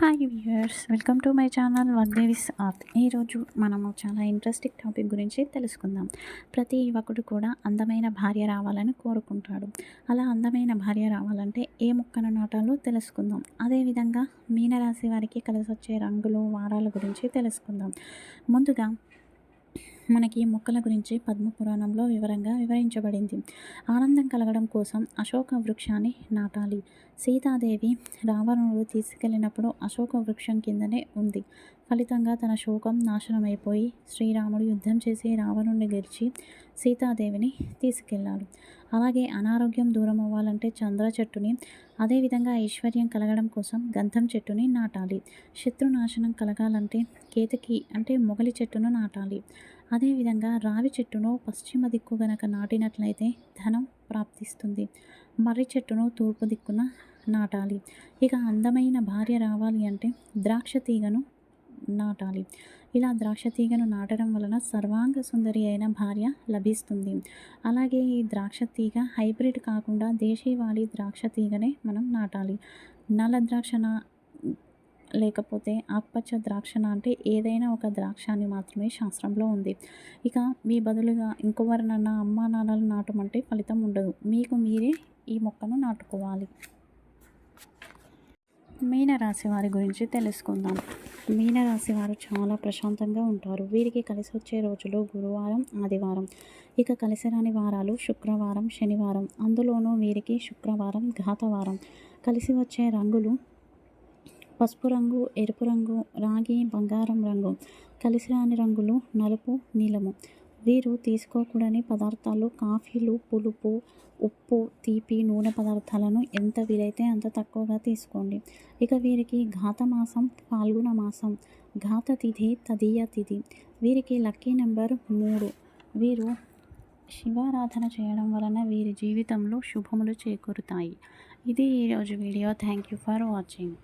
Hi viewers, welcome to my channel వర్దేవిస్ art. ఈరోజు మనము చాలా ఇంట్రెస్టింగ్ టాపిక్ గురించి తెలుసుకుందాం. ప్రతి యువకుడు కూడా అందమైన భార్య రావాలని కోరుకుంటాడు. అలా అందమైన భార్య రావాలంటే ఏ మొక్కను నాటాలో తెలుసుకుందాం. అదేవిధంగా మీనరాశి వారికి కలిసొచ్చే రంగులు, వారాల గురించి తెలుసుకుందాం. ముందుగా మనకి మొక్కల గురించి పద్మపురాణంలో వివరంగా వివరించబడింది. ఆనందం కలగడం కోసం అశోక వృక్షాన్ని నాటాలి. సీతాదేవి రావణుడు తీసుకెళ్ళినప్పుడు అశోక వృక్షం కిందనే ఉంది. ఫలితంగా తన శోకం నాశనమైపోయి శ్రీరాముడు యుద్ధం చేసి రావణుడిని గెలిచి సీతాదేవిని తీసుకెళ్ళాడు. అలాగే అనారోగ్యం దూరం అవ్వాలంటే చంద్ర చెట్టుని, అదేవిధంగా ఐశ్వర్యం కలగడం కోసం గంధం చెట్టుని నాటాలి. శత్రునాశనం కలగాలంటే కేతకి అంటే మొగలి చెట్టును నాటాలి. అదేవిధంగా రావి చెట్టును పశ్చిమ దిక్కు గనక నాటినట్లయితే ధనం ప్రాప్తిస్తుంది. మర్రి చెట్టును తూర్పు దిక్కున నాటాలి. ఇక అందమైన భార్య రావాలి అంటే ద్రాక్ష తీగను నాటాలి. ఇలా ద్రాక్ష తీగను నాటడం వలన సర్వాంగ సుందరి అయిన భార్య లభిస్తుంది. అలాగే ఈ ద్రాక్ష తీగ హైబ్రిడ్ కాకుండా దేశీవాళీ ద్రాక్ష తీగనే మనం నాటాలి. నల్ల ద్రాక్ష లేకపోతే ఆకుపచ్చ ద్రాక్ష అంటే ఏదైనా ఒక ద్రాక్షాన్ని మాత్రమే శాస్త్రంలో ఉంది. ఇక మీ బదులుగా ఇంకెవరినన్నా అమ్మా నాన్నలు నాటమంటే ఫలితం ఉండదు. మీకు మీరే ఈ మొక్కను నాటుకోవాలి. మీనరాశి వారి గురించి తెలుసుకుందాం. మీనరాశి వారు చాలా ప్రశాంతంగా ఉంటారు. వీరికి కలిసి వచ్చే రోజులు గురువారం, ఆదివారం. ఇక కలిసి రాని వారాలు శుక్రవారం, శనివారం. అందులోనూ వీరికి శుక్రవారం ఘాతవారం. కలిసి వచ్చే రంగులు పసుపు రంగు, ఎరుపు రంగు, రాగి, బంగారం రంగు. కలిసి రాని రంగులు నలుపు, నీలము. వీరు తీసుకోకూడని పదార్థాలు కాఫీలు, పులుపు, ఉప్పు, తీపి, నూనె పదార్థాలను ఎంత వీలైతే అంత తక్కువగా తీసుకోండి. ఇక వీరికి ఘాతమాసం ఫాల్గుణ మాసం, ఘాత తిథి తదియ తిథి. వీరికి లక్కీ నెంబర్ 3. వీరు శివారాధన చేయడం వలన వీరి జీవితంలో శుభములు చేకూరుతాయి. ఇది ఈరోజు video. Thank you for watching.